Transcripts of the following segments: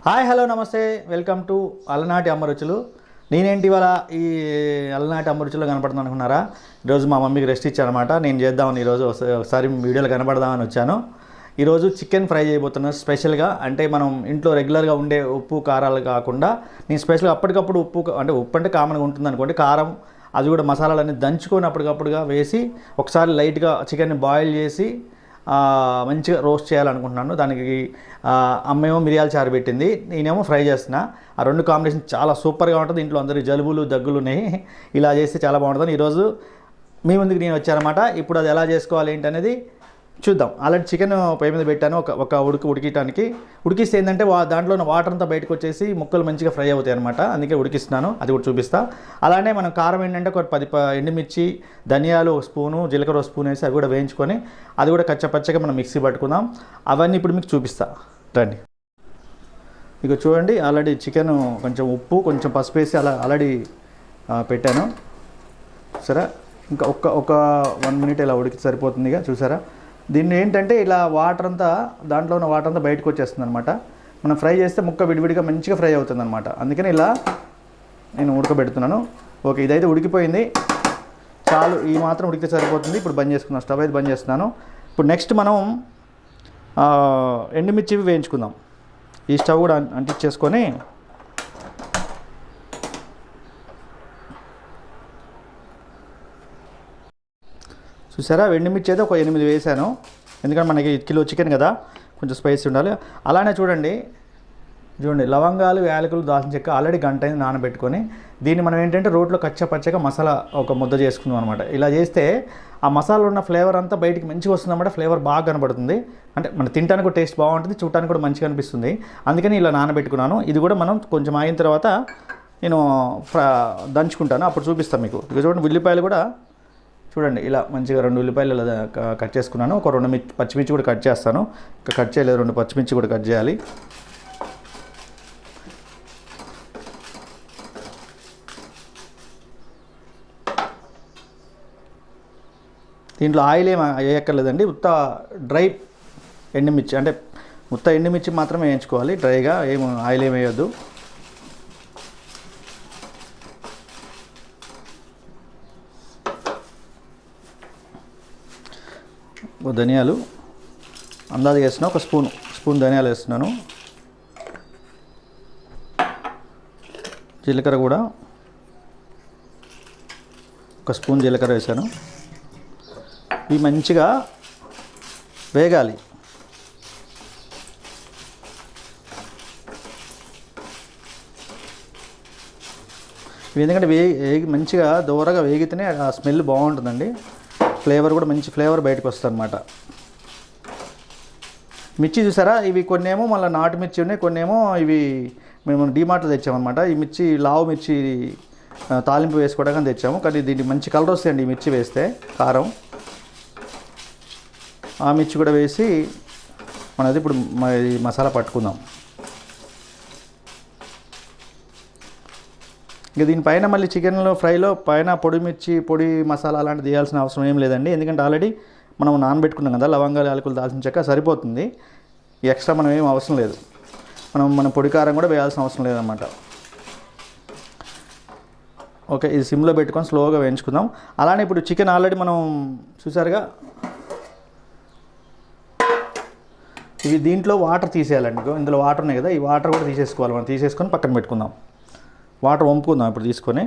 Hi hello నమస్తే welcome to అలనాటి అమ్మ రుచులు. నేనేంటి ఇవాళ ఈ అలనాటి అమ్మ రుచులు కనపడుతుంది అనుకున్నారా? ఈరోజు మా మమ్మీకి రెస్ట్ ఇచ్చానమాట. నేను చేద్దామని ఈరోజు ఒకసారి వీడియోలో కనపడదామని వచ్చాను. ఈరోజు చికెన్ ఫ్రై చేయబోతున్నాను స్పెషల్గా. అంటే మనం ఇంట్లో రెగ్యులర్గా ఉండే ఉప్పు కారాలు కాకుండా నేను స్పెషల్గా అప్పటికప్పుడు ఉప్పు అంటే కామన్గా ఉంటుంది అనుకోండి, కారం అది కూడా మసాలాలన్నీ దంచుకొని అప్పటికప్పుడుగా వేసి ఒకసారి లైట్గా చికెన్ని బాయిల్ చేసి మంచిగా రోస్ట్ చేయాలనుకుంటున్నాను. దానికి అమ్మేమో మిరియాల చారు పెట్టింది, నేనేమో ఫ్రై చేస్తున్నా. ఆ రెండు కాంబినేషన్ చాలా సూపర్గా ఉంటుంది. ఇంట్లో అందరికీ జలుబులు దగ్గులు ఉన్నాయి, ఇలా చేస్తే చాలా బాగుంటుంది. ఈరోజు మీ ముందుకు నేను వచ్చానమాట. ఇప్పుడు అది ఎలా చేసుకోవాలి ఏంటి అనేది చూద్దాం. ఆల్రెడీ చికెన్ పొయ్యి మీద పెట్టాను ఒక ఉడికిటానికి. ఉడికిస్తే ఏంటంటే దాంట్లో ఉన్న వాటర్ అంతా బయటకు వచ్చేసి ముక్కలు మంచిగా ఫ్రై అవుతాయి అనమాట. అందుకే ఉడికిస్తున్నాను, అది కూడా చూపిస్తా. అలానే మనం కారం ఏంటంటే ఒక 10 ఎండుమిర్చి, ధనియాలు ఒక స్పూను, జీలకర్ర ఒక స్పూన్ వేసి అవి కూడా వేయించుకొని అది కూడా కచ్చపచ్చగా మనం మిక్సీ పట్టుకుందాం. అవన్నీ ఇప్పుడు మీకు చూపిస్తా రండి. ఇక చూడండి, ఆల్రెడీ చికెన్ కొంచెం ఉప్పు కొంచెం పసుపు వేసి ఆల్రెడీ పెట్టాను. సరే, ఇంకా ఒక 1 మినిట్ ఇలా ఉడికి సరిపోతుంది. ఇక చూసారా, దీన్ని ఏంటంటే ఇలా దాంట్లో ఉన్న వాటర్ అంతా బయటకు వచ్చేస్తుంది అనమాట. మనం ఫ్రై చేస్తే ముక్క విడివిడిగా మంచిగా ఫ్రై అవుతుంది అనమాట. అందుకని ఇలా నేను ఉడకబెడుతున్నాను. ఓకే, ఇదైతే ఉడికిపోయింది, చాలు, ఈ మాత్రం ఉడికితే సరిపోతుంది. ఇప్పుడు బంద్ చేసుకున్నాను, స్టవ్ అయితే బంద్ చేస్తున్నాను. ఇప్పుడు నెక్స్ట్ మనం ఎండుమిర్చి వేయించుకుందాం. ఈ స్టవ్ కూడా అంటించేసుకొని చూసారా, ఎండుమిర్చి అయితే ఒక 8 వేసాను. ఎందుకంటే మనకి కిలో చికెన్ కదా, కొంచెం స్పైసీ ఉండాలి. అలానే చూడండి లవంగాలు, యాలకులు, దాల్చిన చెక్క ఆల్రెడీ గంట అయింది నానబెట్టుకొని దీన్ని మనం ఏంటంటే రోట్లో కచ్చపచ్చగా మసాలా ఒక ముద్ద చేసుకుందాం అనమాట. ఇలా చేస్తే ఆ మసాలా ఉన్న ఫ్లేవర్ అంతా బయటికి మంచిగా వస్తుంది అన్నమాట. ఫ్లేవర్ బాగా కనబడుతుంది, అంటే మన తినడానికి కూడా టేస్ట్ బాగుంటుంది, చూడటానికి కూడా మంచిగా అనిపిస్తుంది. అందుకని ఇలా నానబెట్టుకున్నాను. ఇది కూడా మనం కొంచెం ఆగిన తర్వాత నేను దంచుకుంటాను, అప్పుడు చూపిస్తాను మీకు. ఇక చూడండి, ఉల్లిపాయలు కూడా చూడండి ఇలా మంచిగా 2 ఉల్లిపాయలు ఇలా కట్ చేసుకున్నాను. ఒక 2 పచ్చిమిర్చి కూడా కట్ చేస్తాను. ఇంకా కట్ చేయలేదు, 2 పచ్చిమిర్చి కూడా కట్ చేయాలి. దీంట్లో ఆయిల్ ఏం వేయక్కర్లేదండి, ఉత్త డ్రై ఎండుమిర్చి, అంటే ఉత్త ఎండుమిర్చి మాత్రమే వేయించుకోవాలి, డ్రైగా ఆయిల్ ఏం వేయొద్దు. ధనియాలు అందాజు వేస్తున్నా, ఒక స్పూన్ ధనియాలు వేస్తున్నాను. జీలకర్ర కూడా ఒక స్పూన్ జీలకర్ర వేసాను. ఇవి మంచిగా వేగాలి. ఇవి ఎందుకంటే మంచిగా దూరగా వేగితేనే ఆ స్మెల్ బాగుంటుందండి. ఫ్లేవర్ కూడా మంచి ఫ్లేవర్ బయటకు వస్తుంది అనమాట. మిర్చి చూసారా, ఇవి కొన్నేమో మళ్ళీ నాటు మిర్చి ఉన్నాయి, కొన్నేమో ఇవి మేము డీమార్ట్లో తెచ్చామన్నమాట. ఈ మిర్చి లావు మిర్చి తాలింపు వేసుకోవడానికి తెచ్చాము, కానీ దీనికి మంచి కలర్ వస్తాయండి ఈ మిర్చి వేస్తే, కారం. ఆ మిర్చి కూడా వేసి మనది ఇప్పుడు మసాలా పట్టుకుందాం. ఇక దీనిపైన మళ్ళీ చికెన్లో ఫ్రైలో పైన పొడి మసాలా అలాంటిది వేయాల్సిన అవసరం ఏం లేదండి. ఎందుకంటే ఆల్రెడీ మనం నానబెట్టుకున్నాం కదా, లవంగాలు, యాలకులు, దాల్చిన చెక్క సరిపోతుంది. ఎక్స్ట్రా మనం ఏం అవసరం లేదు. మనం పొడి కారం కూడా వేయాల్సిన అవసరం లేదన్నమాట. ఓకే, ఇది సిమ్లో పెట్టుకొని స్లోగా వేయించుకుందాం. అలానే ఇప్పుడు చికెన్ ఆల్రెడీ మనం చూసారుగా, ఇవి దీంట్లో వాటర్ తీసేయాలండి. ఇందులో వాటర్ ఉన్నాయి కదా, ఈ వాటర్ కూడా తీసేసుకోవాలి. మనం తీసేసుకొని పక్కన పెట్టుకుందాం. వాటర్ వంపుకుందాం ఇప్పుడు తీసుకొని.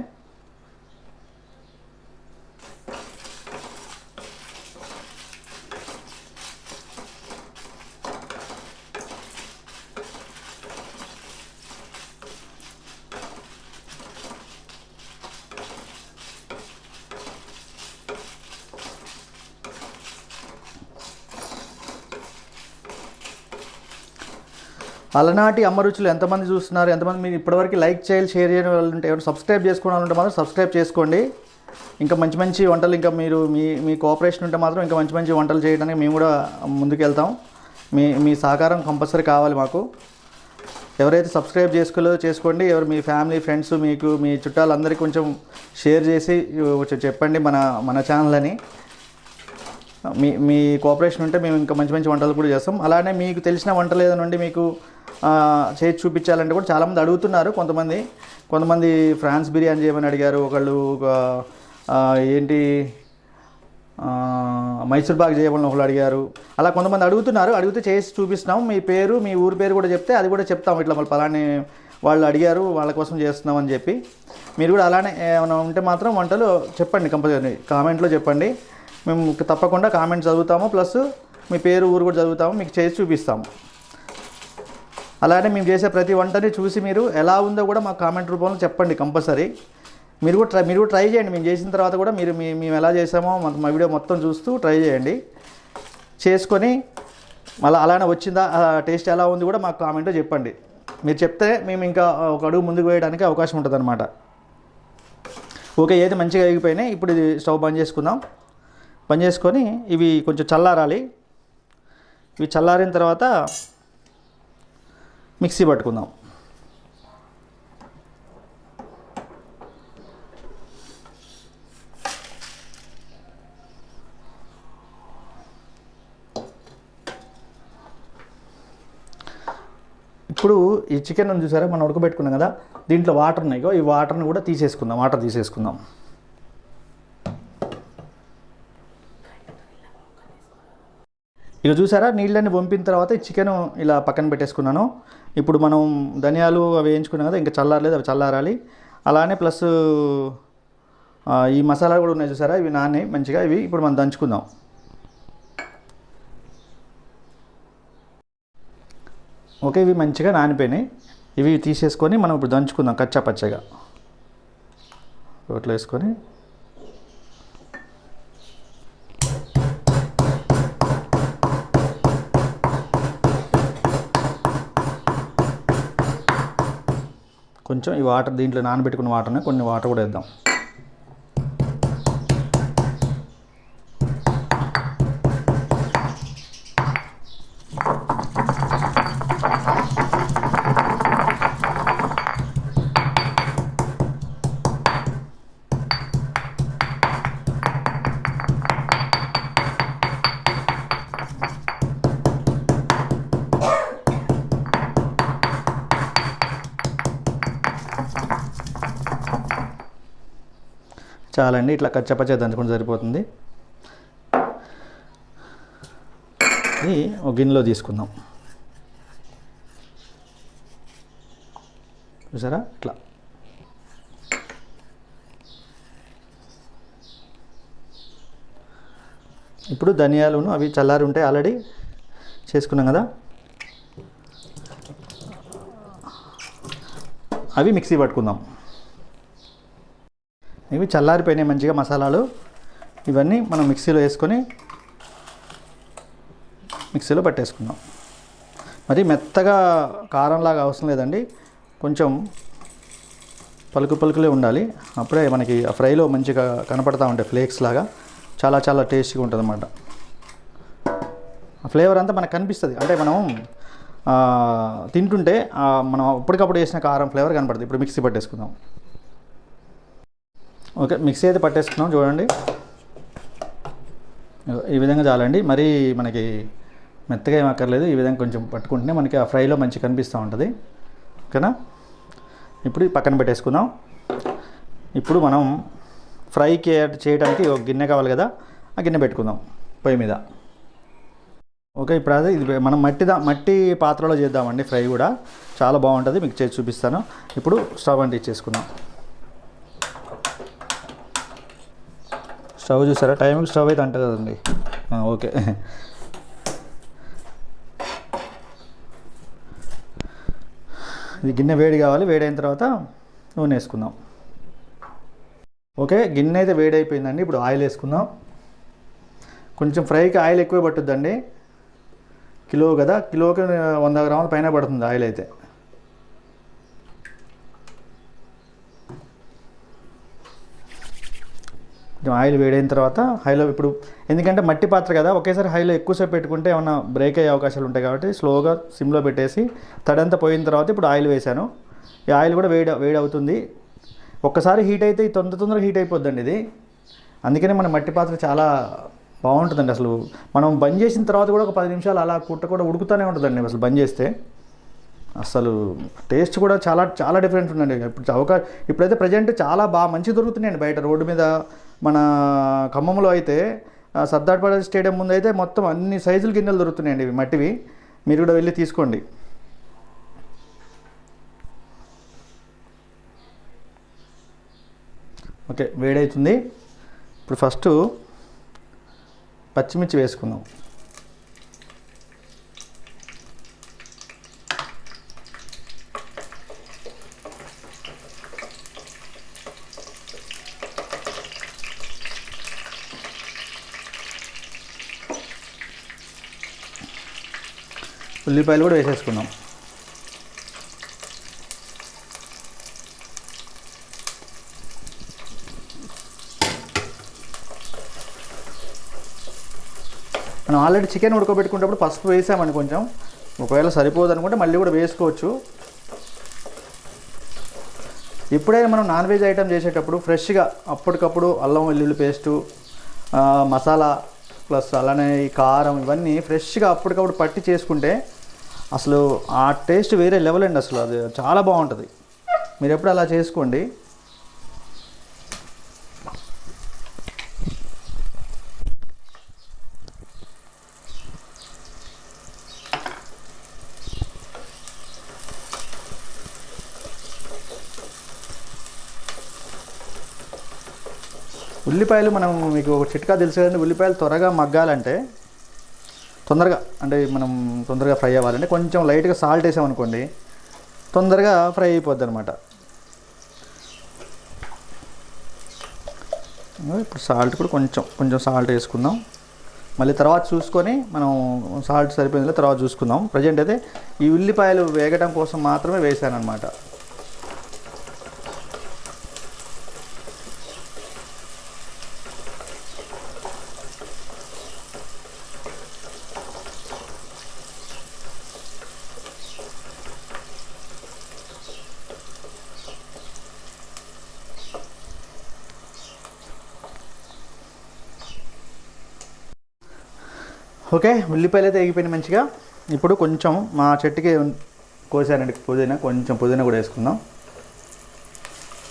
అలనాటి అమ్మ రుచులు ఎంతమంది చూస్తున్నారు, ఎంతమంది మీరు ఇప్పటివరకు లైక్ చేయాలి, షేర్ చేయడం వాళ్ళంటే, ఎవరు సబ్స్క్రైబ్ చేసుకోవాలంటే మాత్రం సబ్స్క్రైబ్ చేసుకోండి. ఇంకా మంచి వంటలు, ఇంకా మీరు మీ కోఆపరేషన్ ఉంటే మాత్రం ఇంకా మంచి వంటలు చేయడానికి మేము కూడా ముందుకు వెళ్తాం. మీ సహకారం కంపల్సరీ కావాలి మాకు. ఎవరైతే సబ్స్క్రైబ్ చేసుకోండి. ఎవరు మీ ఫ్యామిలీ, ఫ్రెండ్స్, మీ చుట్టాలందరికీ కొంచెం షేర్ చేసి చెప్పండి మన ఛానల్ అని. మీ కోఆపరేషన్ ఉంటే మేము ఇంకా మంచి వంటలు కూడా చేస్తాం. అలానే మీకు తెలిసిన వంటలు ఏదైనా ఉండి మీకు చేసి చూపించాలంటే కూడా చాలామంది అడుగుతున్నారు. కొంతమంది ఫ్రాన్స్ బిర్యానీ చేయమని అడిగారు, ఒకళ్ళు ఏంటి మైసూర్ బాగ్ చేయమని ఒకళ్ళు అడిగారు. అలా కొంతమంది అడుగుతున్నారు. అడిగితే చేసి చూపిస్తున్నాం. మీ పేరు, మీ ఊరి పేరు కూడా చెప్తే అది కూడా చెప్తాం. ఇట్లా మళ్ళీ పలాని వాళ్ళు అడిగారు, వాళ్ళ కోసం చేస్తున్నాం అని చెప్పి. మీరు కూడా అలానే ఏమైనా ఉంటే మాత్రం వంటలు చెప్పండి, కంపల్సరీ కామెంట్లో చెప్పండి. మేము తప్పకుండా కామెంట్ చదువుతాము, ప్లస్ మీ పేరు, ఊరు కూడా చదువుతాము, మీకు చేసి చూపిస్తాము. అలానే మేము చేసే ప్రతి వంటని చూసి మీరు ఎలా ఉందో కూడా మాకు కామెంట్ రూపంలో చెప్పండి కంపల్సరీ. మీరు కూడా ట్రై చేయండి. మేము చేసిన తర్వాత కూడా మేము ఎలా చేసామో మా వీడియో మొత్తం చూస్తూ ట్రై చేయండి. చేసుకొని మళ్ళీ అలానే వచ్చిందా, టేస్ట్ ఎలా ఉంది కూడా మాకు కామెంట్లో చెప్పండి. మీరు చెప్తే మేము ఇంకా ఒక అడుగు ముందుకు వేయడానికి అవకాశం ఉంటుంది అన్నమాట. ఓకే, ఏది మంచిగా ఎగిపోయినాయి. ఇప్పుడు ఇది స్టవ్ బంద్ చేసుకుందాం. బంద్ చేసుకొని ఇవి కొంచెం చల్లారాలి. ఇవి చల్లారిన తర్వాత మిక్సీ పట్టుకుందాం. ఇప్పుడు ఈ చికెన్ చూసారా, మనం ఉడకబెట్టుకున్నాం కదా, దీంట్లో వాటర్ ఉన్నాయి. ఈ వాటర్ని కూడా తీసేసుకుందాం. వాటర్ తీసేసుకుందాం. ఇక చూసారా, నీళ్ళని పంపిన తర్వాత ఈ చికెన్ ఇలా పక్కన పెట్టేసుకున్నాను. ఇప్పుడు మనం ధనియాలు అవి వేయించుకున్నాం కదా, ఇంకా చల్లారలేదు, అవి చల్లారాలి. అలానే ప్లస్ ఈ మసాలా కూడా ఉన్నాయి చూసారా, ఇవి నానే మంచిగా. ఇవి ఇప్పుడు మనం దంచుకుందాం. ఓకే, ఇవి మంచిగా నానిపోయినాయి. ఇవి తీసేసుకొని మనం ఇప్పుడు దంచుకుందాం కచ్చా పచ్చగా. రోట్లో వేసుకొని కొంచెం ఈ వాటర్, దీంట్లో నానబెట్టుకున్న వాటర్ని కొన్ని వాటర్ కూడా వేద్దాం. చాలండి, ఇట్లా కచ్చపచ్చ దంచుకుంటే సరిపోతుంది. ఇది ఒక గిన్నెలో తీసుకుందాం. చూసారా ఇట్లా. ఇప్పుడు ధనియాలును అవి చల్లారి ఉంటాయి, ఆల్రెడీ చేసుకున్నాం కదా, అవి మిక్సీ పట్టుకుందాం. ఇవి చల్లారిపోయినాయి మంచిగా మసాలాలు. ఇవన్నీ మనం మిక్సీలో వేసుకొని మిక్సీలో పట్టేసుకుందాం. మరి మెత్తగా కారంలాగా అవసరం లేదండి, కొంచెం పలుకులే ఉండాలి. అప్పుడే మనకి ఆ ఫ్రైలో మంచిగా కనపడతా ఉంటాయి ఫ్లేక్స్ లాగా. చాలా చాలా టేస్టీగా ఉంటుంది అన్నమాట. ఆ ఫ్లేవర్ అంతా మనకు కనిపిస్తుంది. అంటే మనం తింటుంటే మనం అప్పటికప్పుడు వేసిన కారం ఫ్లేవర్ కనపడుతుంది. ఇప్పుడు మిక్సీ పట్టేసుకుందాం. ఓకే, మిక్సీ అయితే పట్టేసుకున్నాం. చూడండి, ఈ విధంగా చాలండి. మరీ మనకి మెత్తగా ఏం అక్కర్లేదు. ఈ విధంగా కొంచెం పట్టుకుంటేనే మనకి ఆ ఫ్రైలో మంచిగా కనిపిస్తూ ఉంటుంది. ఓకేనా, ఇప్పుడు పక్కన పెట్టేసుకుందాం. ఇప్పుడు మనం ఫ్రైకి చేయడానికి ఒక గిన్నె కావాలి కదా, ఆ గిన్నె పెట్టుకుందాం పొయ్యి మీద. ఓకే, ఇప్పుడు అదే ఇది మనం మట్టి పాత్రలో చేద్దామండి. ఫ్రై కూడా చాలా బాగుంటుంది, మీకు చేసి చూపిస్తాను. ఇప్పుడు స్టవ్ అంటించేసుకుందాం. స్టవ్ చూసారా, టైంకి స్టవ్ అయితే అంట కదండి. ఓకే, ఇది గిన్నె వేడి కావాలి. వేడైన తర్వాత నూనె వేసుకుందాం. ఓకే, గిన్నె అయితే వేడి అయిపోయిందండి. ఇప్పుడు ఆయిల్ వేసుకుందాం. కొంచెం ఫ్రైకి ఆయిల్ ఎక్కువ పట్టుద్దండి. కిలో కదా, కిలోకి 100 గ్రాముల పైన పడుతుంది ఆయిల్ అయితే. కొంచెం ఆయిల్ వేడైన తర్వాత హైలో, ఇప్పుడు ఎందుకంటే మట్టి పాత్ర కదా, ఒకేసారి హైలో ఎక్కువసేపు పెట్టుకుంటే ఏమన్నా బ్రేక్ అయ్యే అవకాశాలు ఉంటాయి. కాబట్టి స్లోగా సిమ్లో పెట్టేసి తడంతా పోయిన తర్వాత ఇప్పుడు ఆయిల్ వేసాను. ఈ ఆయిల్ కూడా వేడి అవుతుంది. ఒక్కసారి హీట్ అయితే తొందరగా హీట్ అయిపోద్దండి ఇది. అందుకనే మన మట్టి పాత్ర చాలా బాగుంటుందండి. అసలు మనం బంద్ చేసిన తర్వాత కూడా ఒక 10 నిమిషాలు అలా కూడా ఉడుకుతూనే ఉంటుందండి అసలు బంద్ చేస్తే. అసలు టేస్ట్ కూడా చాలా చాలా డిఫరెంట్ ఉందండి. ఇప్పుడైతే ప్రజెంట్ చాలా మంచి దొరుకుతున్నాయండి బయట రోడ్డు మీద. మన ఖమ్మంలో అయితే సర్దార్పేట స్టేడియం ముందు అయితే మొత్తం అన్ని సైజుల గిన్నెలు దొరుకుతున్నాయండి ఇవి మట్టివి. మీరు కూడా వెళ్ళి తీసుకోండి. ఓకే, వేడవుతుంది. ఇప్పుడు ఫస్ట్ పచ్చిమిర్చి వేసుకుందాం. ఉల్లిపాయలు కూడా వేసేసుకుందాం. మనం ఆల్రెడీ చికెన్ ఉడకబెట్టుకునేటప్పుడు పసుపు వేసామని కొంచెం, ఒకవేళ సరిపోదు అనుకుంటే మళ్ళీ కూడా వేసుకోవచ్చు. ఎప్పుడైనా మనం నాన్ వెజ్ ఐటమ్ చేసేటప్పుడు ఫ్రెష్గా అప్పటికప్పుడు అల్లం వెల్లుల్లి పేస్టు, మసాలా ప్లస్ అలానే ఈ కారం ఇవన్నీ ఫ్రెష్గా అప్పటికప్పుడు పట్టి చేసుకుంటే అసలు ఆ టేస్ట్ వేరే లెవెల్ అండి. అసలు అది చాలా బాగుంటుంది. మీరు ఎప్పుడు అలా చేసుకోండి. ఉల్లిపాయలు మనం మీకు ఒక చిట్కా తెలుసు కదండి. ఉల్లిపాయలు త్వరగా మగ్గాలంటే మనం తొందరగా ఫ్రై అవ్వాలంటే కొంచెం లైట్గా సాల్ట్ వేసామనుకోండి తొందరగా ఫ్రై అయిపోద్ది అనమాట. ఇప్పుడు సాల్ట్ కూడా కొంచెం సాల్ట్ వేసుకుందాం. మళ్ళీ తర్వాత చూసుకొని మనం సాల్ట్ సరిపోయిందో తర్వాత చూసుకుందాం. ప్రజెంట్ అయితే ఈ ఉల్లిపాయలు వేగడం కోసం మాత్రమే వేసాను అనమాట. ఓకే, ఉల్లిపాయలు అయితే ఎగిపోయినాయి మంచిగా. ఇప్పుడు కొంచెం మా చెట్టుకి కోసానండి కొంచెం పుదీనా కూడా వేసుకుందాం.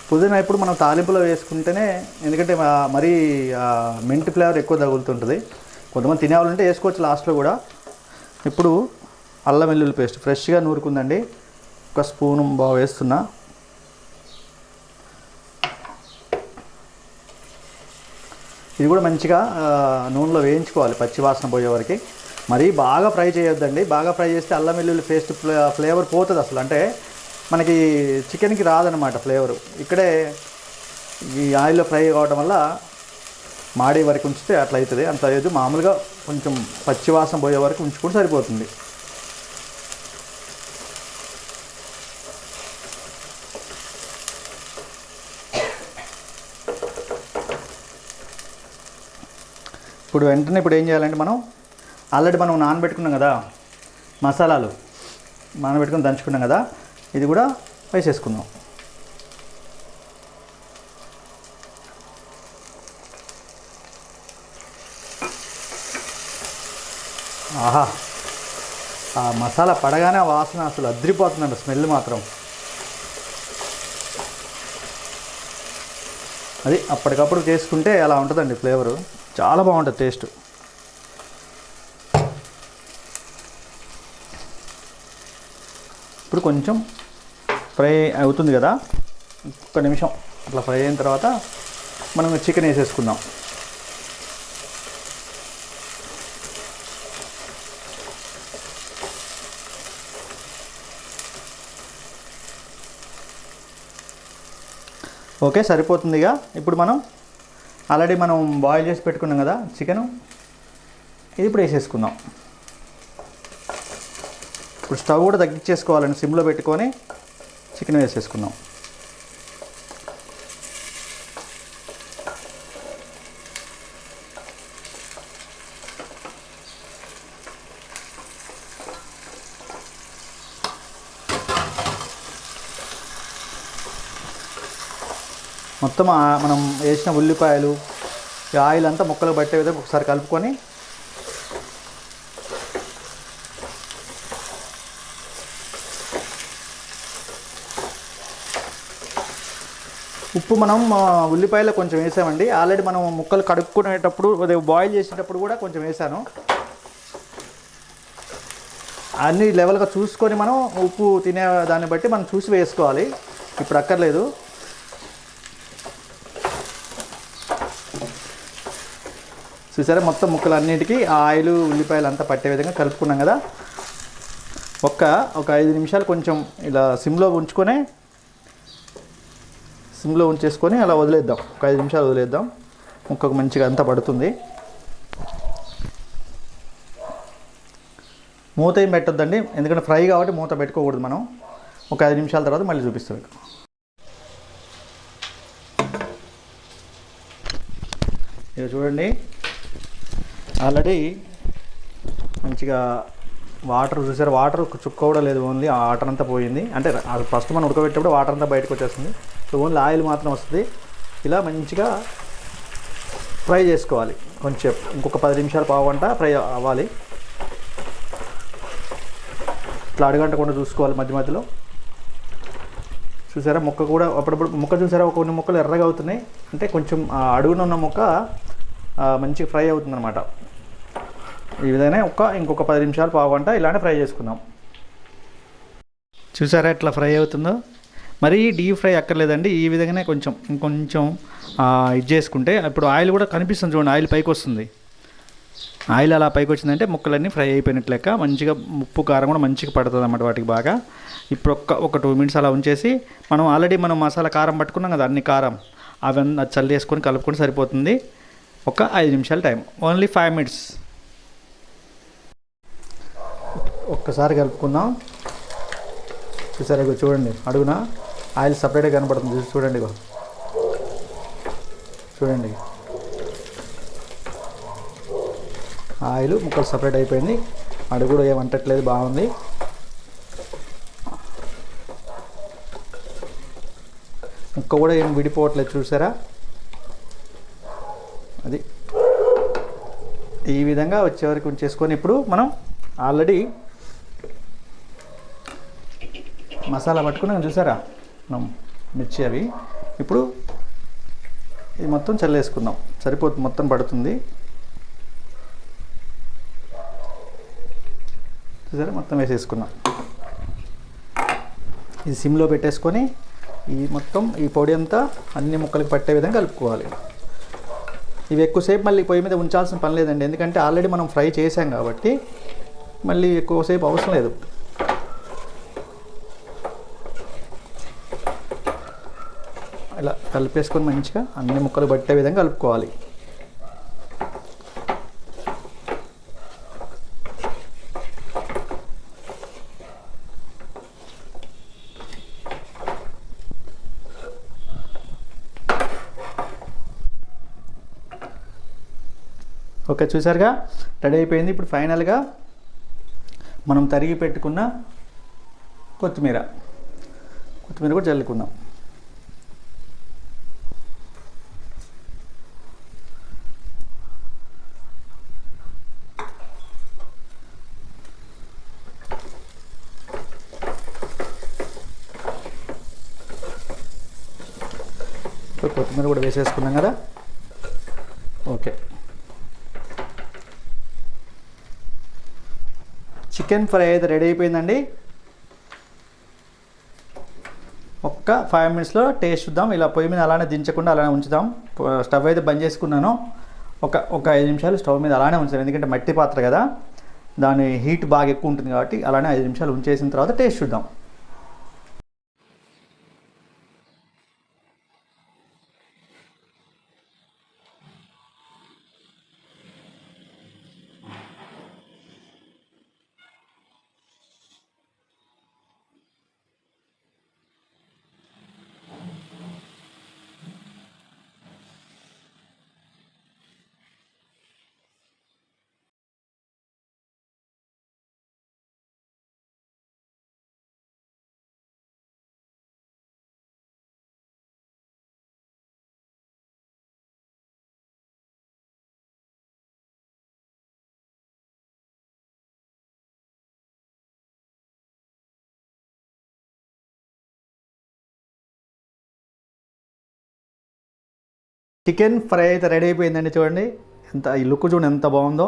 పుదీనా ఇప్పుడు మనం తాలింపులో వేసుకుంటేనే, ఎందుకంటే మరీ మింట్ ఫ్లేవర్ ఎక్కువ తగులుతుంటుంది. కొంతమంది తినేవాళ్ళంటే వేసుకోవచ్చు లాస్ట్లో కూడా. ఇప్పుడు అల్లం వెల్లుల్లి పేస్ట్ ఫ్రెష్గా నూరుకుందండి, ఒక స్పూను బాగా వేస్తున్నా. ఇది కూడా మంచిగా నూనెలో వేయించుకోవాలి పచ్చి వాసన పోయే వరకు. మరీ బాగా ఫ్రై చేయొద్దండి. బాగా ఫ్రై చేస్తే అల్లం వెల్లుల్లి పేస్ట్ ఫ్లేవర్ పోతుంది అసలు. అంటే మనకి చికెన్కి రాదనమాట ఫ్లేవరు. ఇక్కడే ఈ ఆయిల్లో ఫ్రై కావడం వల్ల మాడే వరకు ఉంచితే అట్లా అవుతుంది. అంత లేదు, మామూలుగా కొంచెం పచ్చి వాసన పోయే వరకు ఉంచుకుంటే సరిపోతుంది. ఇప్పుడు ఏం చేయాలంటే మనం ఆల్రెడీ నానబెట్టుకున్నాం కదా మసాలాలు, నానబెట్టుకుని దంచుకున్నాం కదా, ఇది కూడా వేసేసుకుందాం. ఆహా, ఆ మసాలా పడగానే వాసన అసలు అద్రిపోతుందండి, స్మెల్ మాత్రం. అది అప్పటికప్పుడు చేసుకుంటే అలా ఉంటుందండి ఫ్లేవరు, చాలా బాగుంటుంది టేస్ట్. ఇప్పుడు కొంచెం ఫ్రై అవుతుంది కదా, ఒక్క నిమిషం అట్లా ఫ్రై అయిన తర్వాత మనం చికెన్ వేసేసుకుందాం. ఓకే, సరిపోతుందిగా. ఇప్పుడు మనం ఆల్రెడీ బాయిల్ చేసి పెట్టుకున్నాం కదా చికెను, ఇది ఇప్పుడు వేసేసుకుందాం. ఇప్పుడు స్టవ్ కూడా తగ్గించేసుకోవాలండి, సిమ్లో పెట్టుకొని చికెన్ వేసేసుకుందాం. మొత్తం మనం వేసిన ఉల్లిపాయలు ఈ ఆయిల్ అంతా ముక్కలు పట్టే విధంగా ఒకసారి కలుపుకొని ఉప్పు మనం ఉల్లిపాయలో కొంచెం వేసామండి. ఆల్రెడీ మనం ముక్కలు కడుక్కునేటప్పుడు బాయిల్ చేసేటప్పుడు కూడా కొంచెం వేసాను. అన్ని లెవెల్గా చూసుకొని మనం ఉప్పు తినే దాన్ని బట్టి మనం చూసి వేసుకోవాలి. ఇప్పుడు అక్కర్లేదు. చూసారా మొత్తం ముక్కలన్నిటికీ ఆ ఆయిల్ ఉల్లిపాయలు అంతా పట్టే విధంగా కలుపుకున్నాం కదా. ఒక 5 నిమిషాలు కొంచెం ఇలా సిమ్లో ఉంచేసుకొని అలా వదిలేద్దాం. ఒక 5 నిమిషాలు వదిలేద్దాం. ముక్కకు మంచిగా అంతా పడుతుంది. మూత ఏం పెట్టొద్దండి, ఎందుకంటే ఫ్రై కాబట్టి మూత పెట్టుకోకూడదు మనం. ఒక 5 నిమిషాల తర్వాత మళ్ళీ చూపిస్తాం. ఇక చూడండి, ఆల్రెడీ మంచిగా వాటర్ చూసారు, వాటర్ చుక్క కూడా లేదు, ఓన్లీ ఆ వాటర్ అంతా పోయింది. అంటే ఫస్ట్ మనం ఉడకబెట్టేటప్పుడు వాటర్ అంతా బయటకు వచ్చేస్తుంది. సో ఓన్లీ ఆయిల్ మాత్రం వస్తుంది. ఇలా మంచిగా ఫ్రై చేసుకోవాలి. కొంచెం ఇంకొక 10 నిమిషాలు పావుగంట ఫ్రై అవ్వాలి. ఇట్లా అడుగంటకుండా చూసుకోవాలి మధ్య మధ్యలో. చూసారా ముక్క కూడా అప్పుడప్పుడు ముక్క చూసారా, కొన్ని ముక్కలు ఎర్రగా అవుతున్నాయి. అంటే కొంచెం అడుగున ఉన్న ముక్క మంచిగా ఫ్రై అవుతుందన్నమాట. ఈ విధంగా ఇంకొక 10 నిమిషాలు పావుగంట ఇలానే ఫ్రై చేసుకుందాం. చూసారా ఎట్లా ఫ్రై అవుతుందో. మరీ డీప్ ఫ్రై అక్కర్లేదండి. ఈ విధంగానే ఇంకొంచెం ఇది చేసుకుంటే ఇప్పుడు ఆయిల్ కూడా కనిపిస్తుంది చూడండి, ఆయిల్ పైకి వస్తుంది. ఆయిల్ అలా పైకి వచ్చిందంటే ముక్కలన్నీ ఫ్రై అయిపోయినట్లు లెక్క. మంచిగా ఉప్పు కారం కూడా మంచిగా పడుతుంది అన్నమాట వాటికి బాగా. ఇప్పుడు ఒక 2 మినిట్స్ అలా ఉంచేసి మనం ఆల్రెడీ మసాలా కారం పట్టుకున్నాం కదా, అన్ని కారం అవన్నీ చల్లేసుకొని కలుపుకొని సరిపోతుంది. ఒక 5 నిమిషాల టైం, ఓన్లీ 5 మినిట్స్. ఒక్కసారి కలుపుకుందాం. చూసారా ఇగో చూడండి, అడుగున ఆయిల్ సపరేట్గా కనపడుతుంది. చూడండి ఇగో చూడండి, ఆయిల్ ముక్కలు సపరేట్ అయిపోయింది. అడుగు కూడా ఏమంటట్లేదు, బాగుంది. ముక్క కూడా ఏం విడిపోవట్లేదు చూసారా. అది ఈ విధంగా వచ్చే వరకు ఉంచేసుకొని ఇప్పుడు మనం ఆల్రెడీ మసాలా పట్టుకున్నాం చూసారా మనం, మిర్చి అవి. ఇప్పుడు ఇది మొత్తం చల్లేసుకుందాం, సరిపోతుంది, మొత్తం పడుతుంది. చూసారా మొత్తం వేసేసుకున్నాం. ఇది సిమ్లో పెట్టేసుకొని ఈ పొడి అంతా అన్ని ముక్కలకి పట్టే విధంగా కలుపుకోవాలి. ఇవి ఎక్కువసేపు మళ్ళీ పొయ్యి మీద ఉంచాల్సిన పని లేదండి, ఎందుకంటే ఆల్రెడీ మనం ఫ్రై చేసాం కాబట్టి మళ్ళీ ఎక్కువసేపు అవసరం లేదు. ఇలా కలిపేసుకొని మంచిగా అన్ని ముక్కలు పట్టే విధంగా కలుపుకోవాలి. ఓకే చూసారుగా, రెడీ అయిపోయింది. ఇప్పుడు ఫైనల్గా మనం తరిగి పెట్టుకున్న కొత్తిమీర కూడా చల్లుకుందాం. కొత్తిమీర కూడా వేసేసుకున్నాం కదా. ఓకే, చికెన్ ఫ్రై అయితే రెడీ అయిపోయిందండి. ఒక్క 5 మినిట్స్లో టేస్ట్ చూద్దాం. ఇలా పొయ్యి మీద అలానే దించకుండా అలానే ఉంచుదాం. స్టవ్ అయితే బంద్ చేసుకున్నాను. ఒక 5 నిమిషాలు స్టవ్ మీద అలానే ఉంచాను, ఎందుకంటే మట్టి పాత్ర కదా, దాని హీట్ బాగా ఎక్కువ ఉంటుంది కాబట్టి. అలానే 5 నిమిషాలు ఉంచేసిన తర్వాత టేస్ట్ చూద్దాం. చికెన్ ఫ్రై అయితే రెడీ అయిపోయిందండి. చూడండి ఎంత ఈ లుక్ చూడండి ఎంత బాగుందో.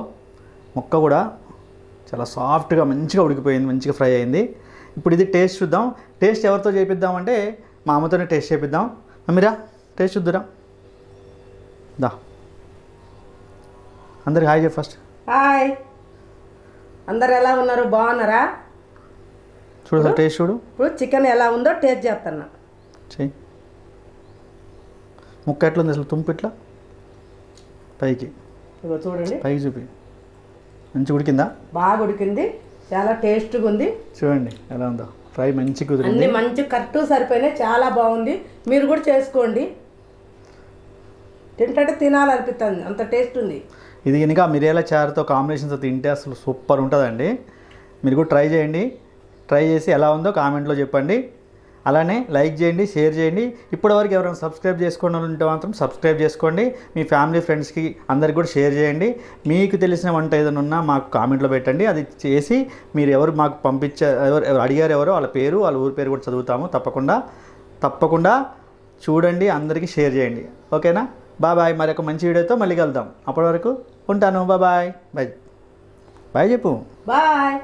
ముక్క కూడా చాలా సాఫ్ట్గా మంచిగా ఉడికిపోయింది, మంచిగా ఫ్రై అయింది. ఇప్పుడు ఇది టేస్ట్ చూద్దాం. టేస్ట్ ఎవరితో చేపిద్దామంటే మా అమ్మతోనే టేస్ట్ చేపిద్దాం. మమ్మీరా టేస్ట్ చూద్దురా. దా అందరికి హాయ్ చెప్పు ఫస్ట్. హాయ్, అందరు ఎలా ఉన్నారు? బాగున్నారా? చూడు సార్ టేస్ట్ చూడు. ఇప్పుడు చికెన్ ఎలా ఉందో టేస్ట్ చేస్తున్నా. చెయ్యి. ముక్క ఎట్లుంది అసలు? తుంపు ఇట్లా పైకి, ఇగో చూడండి, పైకి చూపి. మంచిగా ఉడికిందా? బాగా ఉడికింది, చాలా టేస్ట్గా ఉంది. చూడండి ఎలా ఉందో. ఫ్రై మంచి కుదిరింది, అన్ని మంచి కరెక్ట్ సరిపోయినాయి, చాలా బాగుంది. మీరు కూడా చేసుకోండి, తింటే తినాలనిపిస్తుంది, అంత టేస్ట్ ఉంది. ఇది కనుక మిరియాల చారుతో కాంబినేషన్తో తింటే అసలు సూపర్ ఉంటుందండి. మీరు కూడా ట్రై చేయండి. ట్రై చేసి ఎలా ఉందో కామెంట్లో చెప్పండి. అలానే లైక్ చేయండి, షేర్ చేయండి. ఇప్పటివరకు ఎవరైనా సబ్స్క్రైబ్ చేసుకోండి ఉంటే మాత్రం సబ్స్క్రైబ్ చేసుకోండి. మీ ఫ్యామిలీ ఫ్రెండ్స్కి అందరికి కూడా షేర్ చేయండి. మీకు తెలిసిన వంట ఏదైనా ఉన్నా మాకు కామెంట్లో పెట్టండి. అది చేసి మీరు ఎవరు మాకు ఎవరు అడిగారు ఎవరో వాళ్ళ పేరు, వాళ్ళ ఊరి పేరు కూడా చదువుతాము. తప్పకుండా చూడండి, అందరికీ షేర్ చేయండి. ఓకేనా? బాయ్. మరి ఒక మంచి వీడియోతో మళ్ళీ కలుద్దాం. అప్పటి వరకు ఉంటాను. బాయ్ చెప్పు. బాయ్.